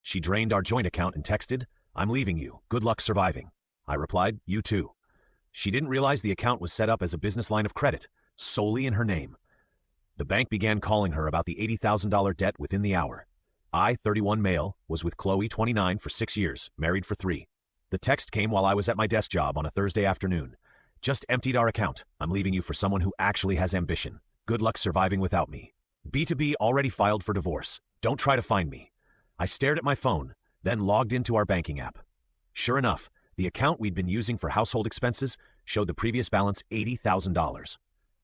She drained our joint account and texted, "I'm leaving you. Good luck surviving." I replied, "You too." She didn't realize the account was set up as a business line of credit, solely in her name. The bank began calling her about the $80,000 debt within the hour. I, 31 male, was with Qley, 29, for 6 years, married for 3. The text came while I was at my desk job on a Thursday afternoon. "Just emptied our account. I'm leaving you for someone who actually has ambition. Good luck surviving without me. B2B already filed for divorce. Don't try to find me." I stared at my phone, then logged into our banking app. Sure enough, the account we'd been using for household expenses showed the previous balance $80,000.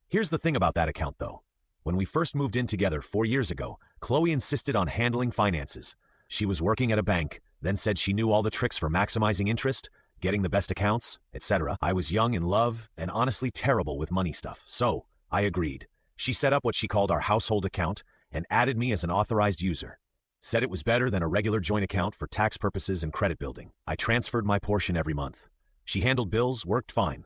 Here's the thing about that account, though. When we first moved in together 4 years ago, Qley insisted on handling finances. She was working at a bank, then said she knew all the tricks for maximizing interest, getting the best accounts, etc. I was young in love and honestly terrible with money stuff, so I agreed. She set up what she called our household account and added me as an authorized user. Said it was better than a regular joint account for tax purposes and credit building. I transferred my portion every month. She handled bills, worked fine.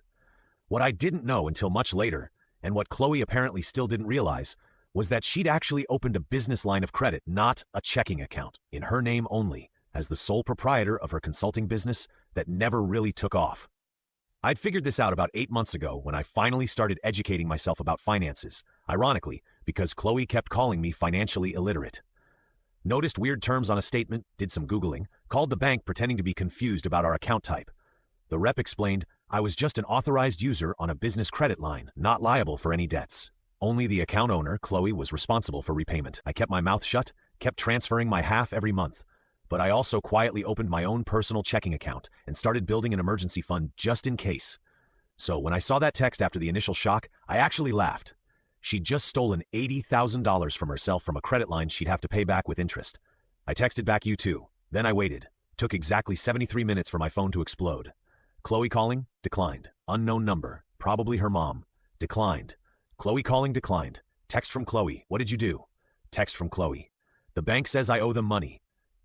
What I didn't know until much later, and what Qley apparently still didn't realize, was that she'd actually opened a business line of credit, not a checking account, in her name only, as the sole proprietor of her consulting business that never really took off. I'd figured this out about 8 months ago when I finally started educating myself about finances, ironically, because Qley kept calling me financially illiterate. Noticed weird terms on a statement, did some Googling, called the bank pretending to be confused about our account type. The rep explained I was just an authorized user on a business credit line, not liable for any debts. Only the account owner, Qley, was responsible for repayment. I kept my mouth shut, kept transferring my half every month. But I also quietly opened my own personal checking account and started building an emergency fund just in case. So when I saw that text after the initial shock, I actually laughed. She'd just stolen $80,000 from herself from a credit line she'd have to pay back with interest. I texted back, "You too." Then I waited. Took exactly 73 minutes for my phone to explode. Qley calling, declined. Unknown number, probably her mom. Declined. Qley calling, declined. Text from Qley, "What did you do?" Text from Qley, "The bank says I owe them money."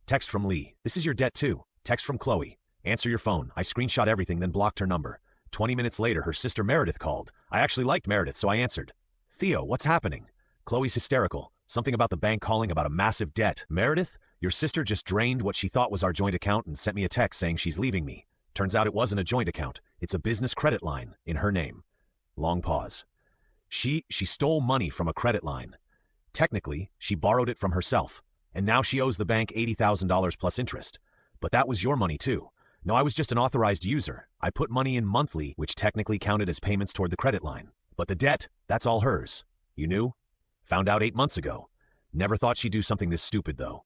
Text from Lee, "This is your debt too." Text from Qley, "Answer your phone." I screenshot everything, then blocked her number. 20 minutes later, her sister Meredith called. I actually liked Meredith, so I answered. "Theo, what's happening?" Qley's hysterical. Something about the bank calling about a massive debt. "Meredith, your sister just drained what she thought was our joint account and sent me a text saying she's leaving me. Turns out it wasn't a joint account. It's a business credit line in her name." Long pause. She stole money from a credit line. Technically, she borrowed it from herself, and now she owes the bank $80,000 plus interest. But that was your money too. No, I was just an authorized user. I put money in monthly, which technically counted as payments toward the credit line. But the debt, that's all hers. You knew? Found out 8 months ago. Never thought she'd do something this stupid, though.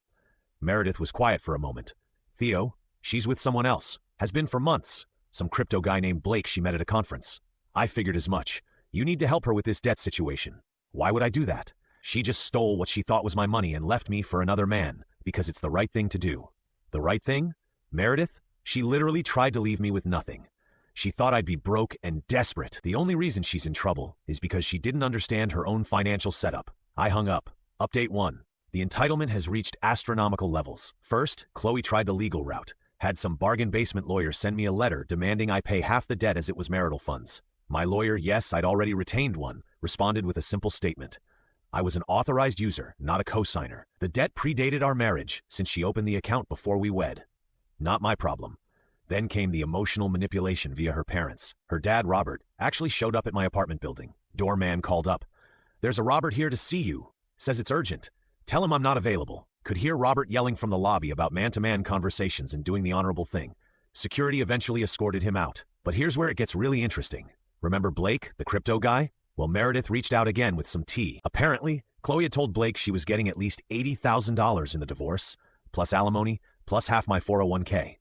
Meredith was quiet for a moment. "Theo, she's with someone else. Has been for months. Some crypto guy named Blake she met at a conference. I figured as much. You need to help her with this debt situation." "Why would I do that?" "She just stole what she thought was my money and left me for another man, because it's the right thing to do." "The right thing?" "Meredith, she literally tried to leave me with nothing. She thought I'd be broke and desperate. The only reason she's in trouble is because she didn't understand her own financial setup." I hung up. Update 1. The entitlement has reached astronomical levels. First, Qley tried the legal route. Had some bargain basement lawyer send me a letter demanding I pay half the debt as it was marital funds. My lawyer, yes, I'd already retained one, responded with a simple statement. I was an authorized user, not a cosigner. The debt predated our marriage, since she opened the account before we wed. Not my problem. Then came the emotional manipulation via her parents. Her dad, Robert, actually showed up at my apartment building. Doorman called up. "There's a Robert here to see you. Says it's urgent. Tell him I'm not available." Could hear Robert yelling from the lobby about man-to-man conversations and doing the honorable thing. Security eventually escorted him out. But here's where it gets really interesting. Remember Blake, the crypto guy? Well, Meredith reached out again with some tea. Apparently, Qley had told Blake she was getting at least $80,000 in the divorce, plus alimony, plus half my 401k.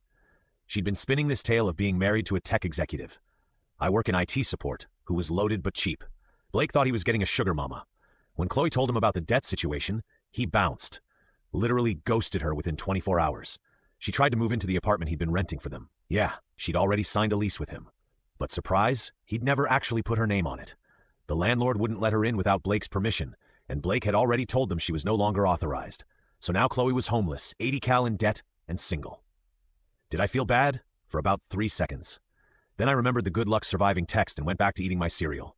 She'd been spinning this tale of being married to a tech executive. I work in IT support, who was loaded but cheap. Blake thought he was getting a sugar mama. When Qley told him about the debt situation, he bounced. Literally ghosted her within 24 hours. She tried to move into the apartment he'd been renting for them. Yeah, she'd already signed a lease with him. But surprise, he'd never actually put her name on it. The landlord wouldn't let her in without Blake's permission, and Blake had already told them she was no longer authorized. So now Qley was homeless, 80 cal in debt, and single. Did I feel bad? For about 3 seconds. Then I remembered the good luck surviving text and went back to eating my cereal.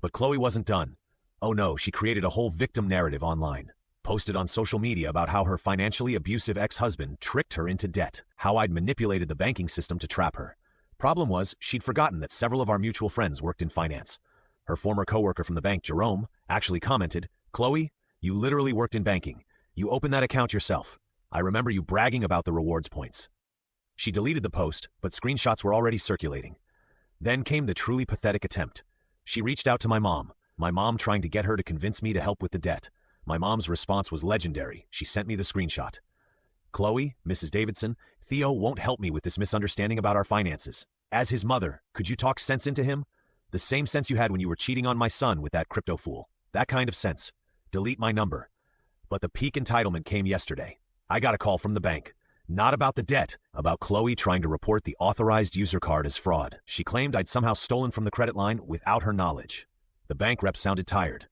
But Qley wasn't done. Oh no, she created a whole victim narrative online. posted on social media about how her financially abusive ex-husband tricked her into debt, how I'd manipulated the banking system to trap her. Problem was, she'd forgotten that several of our mutual friends worked in finance. Her former coworker from the bank, Jerome, actually commented, "Qley, you literally worked in banking. You opened that account yourself. I remember you bragging about the rewards points." She deleted the post, but screenshots were already circulating. Then came the truly pathetic attempt. She reached out to my mom trying to get her to convince me to help with the debt. My mom's response was legendary. She sent me the screenshot. "Qley, Mrs. Davidson, Theo won't help me with this misunderstanding about our finances. As his mother, could you talk sense into him? The same sense you had when you were cheating on my son with that crypto fool. That kind of sense. Delete my number." But the peak entitlement came yesterday. I got a call from the bank. Not about the debt, about Qley trying to report the authorized user card as fraud. She claimed I'd somehow stolen from the credit line without her knowledge. The bank rep sounded tired.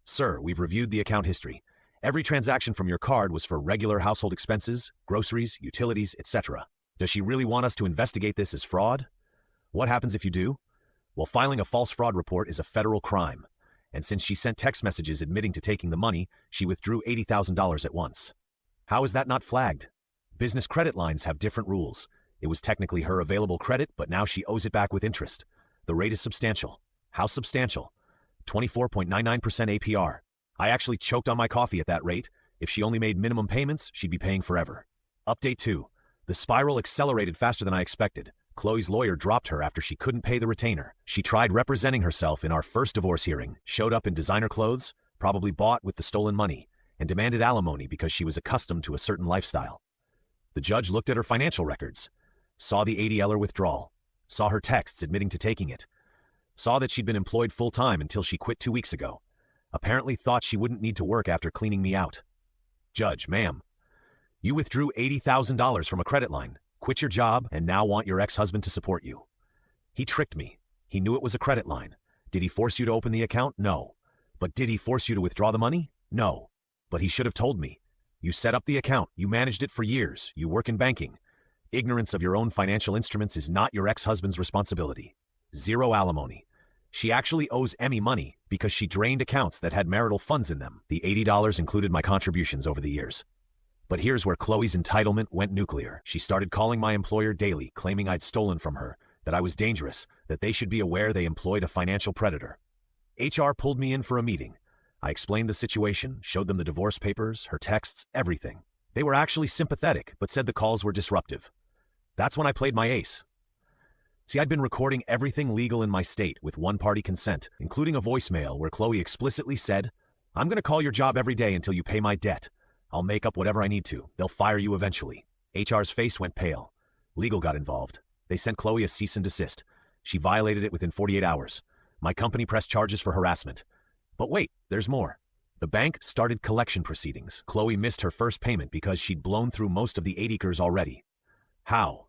"Sir, we've reviewed the account history. Every transaction from your card was for regular household expenses, groceries, utilities, etc. Does she really want us to investigate this as fraud? What happens if you do? Well, filing a false fraud report is a federal crime. And since she sent text messages admitting to taking the money, she withdrew $80,000 at once. How is that not flagged? Business credit lines have different rules. It was technically her available credit, but now she owes it back with interest. The rate is substantial. How substantial? 24.99% APR. I actually choked on my coffee at that rate. If she only made minimum payments, she'd be paying forever. Update 2. The spiral accelerated faster than I expected. Qley's lawyer dropped her after she couldn't pay the retainer. She tried representing herself in our first divorce hearing, showed up in designer clothes, probably bought with the stolen money, and demanded alimony because she was accustomed to a certain lifestyle. The judge looked at her financial records, saw the $80 withdrawal, saw her texts admitting to taking it, saw that she'd been employed full-time until she quit 2 weeks ago, apparently thought she wouldn't need to work after cleaning me out. "Judge, ma'am, you withdrew $80,000 from a credit line, quit your job, and now want your ex-husband to support you. He tricked me. He knew it was a credit line. Did he force you to open the account? No. But did he force you to withdraw the money? No. But he should have told me. You set up the account. You managed it for years. You work in banking. Ignorance of your own financial instruments is not your ex-husband's responsibility. Zero alimony. She actually owes Emmy money because she drained accounts that had marital funds in them. The $80 included my contributions over the years. But here's where Qley's entitlement went nuclear. She started calling my employer daily, claiming I'd stolen from her, that I was dangerous, that they should be aware they employed a financial predator. HR pulled me in for a meeting. I explained the situation, showed them the divorce papers, her texts, everything. They were actually sympathetic, but said the calls were disruptive. That's when I played my ace. See, I'd been recording everything legal in my state with one-party consent, including a voicemail where Qley explicitly said, "I'm going to call your job every day until you pay my debt. I'll make up whatever I need to. They'll fire you eventually." HR's face went pale. Legal got involved. They sent Qley a cease and desist. She violated it within 48 hours. My company pressed charges for harassment. But wait, there's more. The bank started collection proceedings. Qley missed her first payment because she'd blown through most of the 8 acres already. How?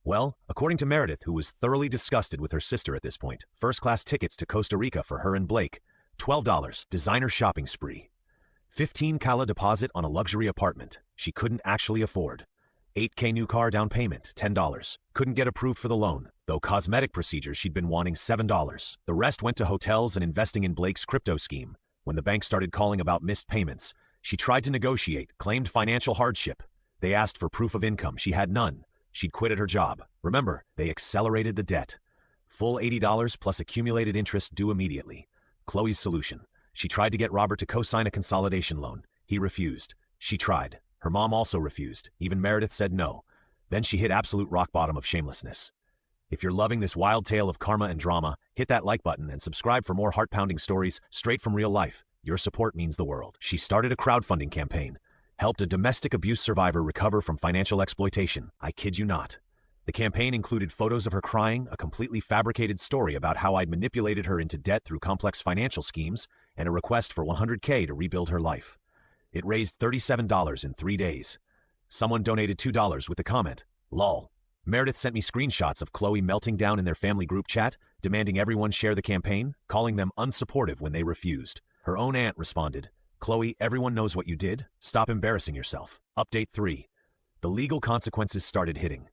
Well, according to Meredith, who was thoroughly disgusted with her sister at this point, first-class tickets to Costa Rica for her and Blake, $12, designer shopping spree. $15K deposit on a luxury apartment she couldn't actually afford. $8K new car down payment, $10. Couldn't get approved for the loan, though cosmetic procedures she'd been wanting $7. The rest went to hotels and investing in Blake's crypto scheme. When the bank started calling about missed payments, she tried to negotiate, claimed financial hardship. They asked for proof of income. She had none. She'd quit at her job. Remember, they accelerated the debt. Full $80 plus accumulated interest due immediately. Qley's solution. She tried to get Robert to co-sign a consolidation loan. He refused. She tried. Her mom also refused. Even Meredith said no. Then she hit absolute rock bottom of shamelessness. If you're loving this wild tale of karma and drama, hit that like button and subscribe for more heart-pounding stories straight from real life. Your support means the world. She started a crowdfunding campaign. Helped a domestic abuse survivor recover from financial exploitation. I kid you not. The campaign included photos of her crying, a completely fabricated story about how I'd manipulated her into debt through complex financial schemes, and a request for $100K to rebuild her life. It raised $37 in 3 days. Someone donated $2 with the comment, "Lol." Meredith sent me screenshots of Qley melting down in their family group chat, demanding everyone share the campaign, calling them unsupportive when they refused. Her own aunt responded, "Qley, everyone knows what you did. Stop embarrassing yourself." Update 3. The legal consequences started hitting.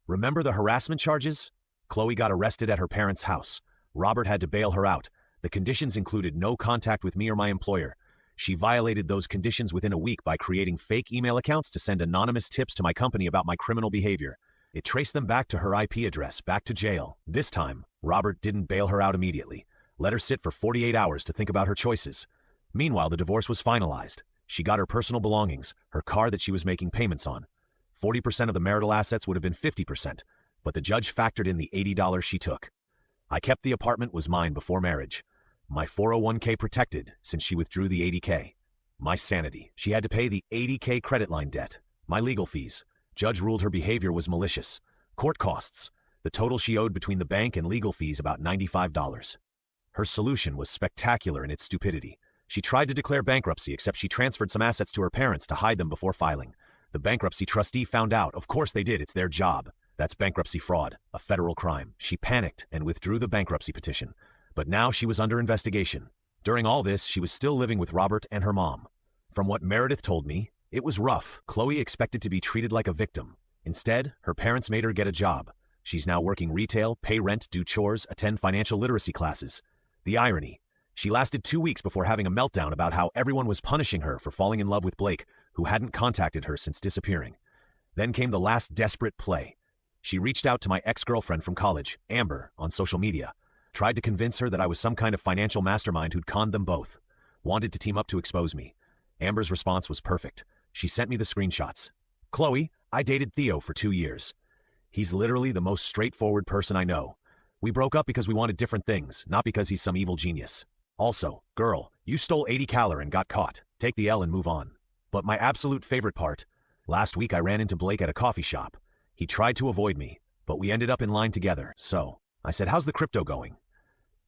Remember the harassment charges? Qley got arrested at her parents' house. Robert had to bail her out. The conditions included no contact with me or my employer. She violated those conditions within a week by creating fake email accounts to send anonymous tips to my company about my criminal behavior. It traced them back to her IP address, back to jail. This time, Robert didn't bail her out immediately. Let her sit for 48 hours to think about her choices. Meanwhile, the divorce was finalized. She got her personal belongings, her car that she was making payments on. 40% of the marital assets would have been 50%, but the judge factored in the $80 she took. I kept the apartment was mine before marriage. My 401k protected since she withdrew the $80K. My sanity. She had to pay the $80K credit line debt. My legal fees. Judge ruled her behavior was malicious. Court costs. The total she owed between the bank and legal fees about $95. Her solution was spectacular in its stupidity. She tried to declare bankruptcy, except she transferred some assets to her parents to hide them before filing. The bankruptcy trustee found out. Of course they did, it's their job. That's bankruptcy fraud, a federal crime. She panicked and withdrew the bankruptcy petition. But now she was under investigation. During all this, she was still living with Robert and her mom. From what Meredith told me, it was rough. Qley expected to be treated like a victim. Instead, her parents made her get a job. She's now working retail, pay rent, do chores, attend financial literacy classes. The irony. She lasted 2 weeks before having a meltdown about how everyone was punishing her for falling in love with Blake, who hadn't contacted her since disappearing. Then came the last desperate play. She reached out to my ex-girlfriend from college, Amber, on social media. Tried to convince her that I was some kind of financial mastermind who'd conned them both. Wanted to team up to expose me. Amber's response was perfect. She sent me the screenshots. "Qley, I dated Theo for 2 years. He's literally the most straightforward person I know. We broke up because we wanted different things, not because he's some evil genius. Also, girl, you stole 80 Qley and got caught. Take the L and move on." But my absolute favorite part, last week I ran into Blake at a coffee shop. He tried to avoid me, but we ended up in line together, so I said, "How's the crypto going?"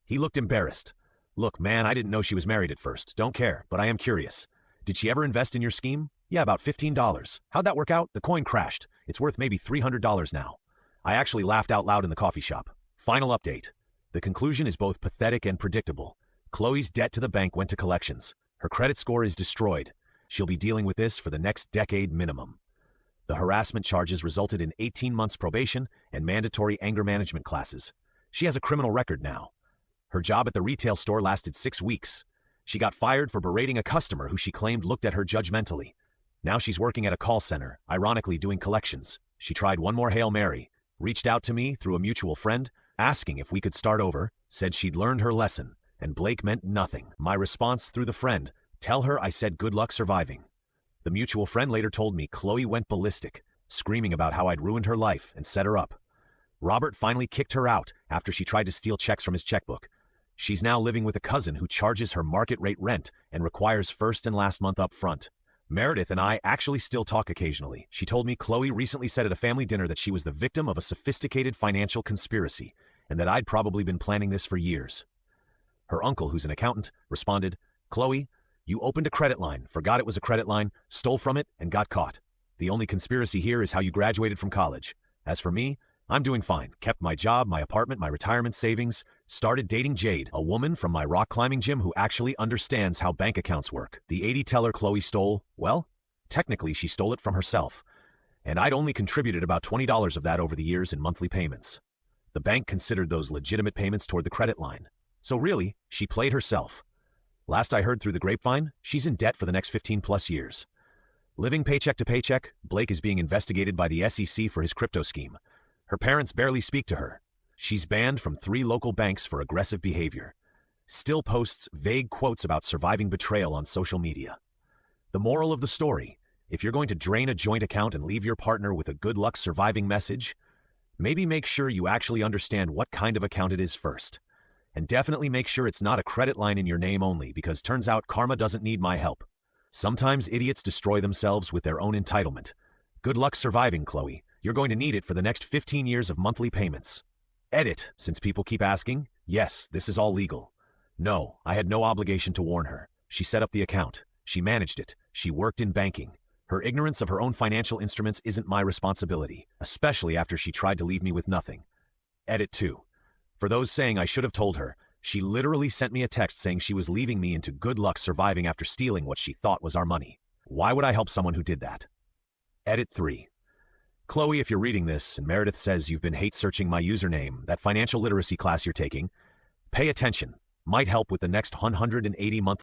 He looked embarrassed. "Look, man, I didn't know she was married at first. Don't care, but I am curious. Did she ever invest in your scheme?" "Yeah, about $15. How'd that work out?" "The coin crashed. It's worth maybe $300 now." I actually laughed out loud in the coffee shop. Final update. The conclusion is both pathetic and predictable. Qley's debt to the bank went to collections. Her credit score is destroyed. She'll be dealing with this for the next decade minimum. The harassment charges resulted in 18 months probation and mandatory anger management classes. She has a criminal record now. Her job at the retail store lasted 6 weeks. She got fired for berating a customer who she claimed looked at her judgmentally. Now she's working at a call center, ironically doing collections. She tried one more Hail Mary, reached out to me through a mutual friend, asking if we could start over, said she'd learned her lesson, and Blake meant nothing. My response through the friend, "Tell her I said good luck surviving." The mutual friend later told me Qley went ballistic, screaming about how I'd ruined her life and set her up. Robert finally kicked her out after she tried to steal checks from his checkbook. She's now living with a cousin who charges her market rate rent and requires first and last month up front. Meredith and I actually still talk occasionally. She told me Qley recently said at a family dinner that she was the victim of a sophisticated financial conspiracy and that I'd probably been planning this for years. Her uncle, who's an accountant, responded, "Qley, you opened a credit line, forgot it was a credit line, stole from it, and got caught. The only conspiracy here is how you graduated from college. As for me, I'm doing fine. Kept my job, my apartment, my retirement savings. Started dating Jade, a woman from my rock climbing gym who actually understands how bank accounts work. The 80 teller Qley stole, well, technically she stole it from herself. And I'd only contributed about $20 of that over the years in monthly payments. The bank considered those legitimate payments toward the credit line. So really, she played herself. Last I heard through the grapevine, she's in debt for the next 15 plus years. Living paycheck to paycheck, Blake is being investigated by the SEC for his crypto scheme. Her parents barely speak to her. She's banned from 3 local banks for aggressive behavior. Still posts vague quotes about surviving betrayal on social media. The moral of the story, if you're going to drain a joint account and leave your partner with a good luck surviving message, maybe make sure you actually understand what kind of account it is first. And definitely make sure it's not a credit line in your name only, because turns out karma doesn't need my help. Sometimes idiots destroy themselves with their own entitlement. Good luck surviving, Qley. You're going to need it for the next 15 years of monthly payments. Edit, since people keep asking, yes, this is all legal. No, I had no obligation to warn her. She set up the account. She managed it. She worked in banking. Her ignorance of her own financial instruments isn't my responsibility, especially after she tried to leave me with nothing. Edit 2. For those saying I should have told her, she literally sent me a text saying she was leaving me into good luck surviving after stealing what she thought was our money. Why would I help someone who did that? Edit 3. Qley, if you're reading this and Meredith says you've been hate searching my username, that financial literacy class you're taking, pay attention. Might help with the next 180 monthly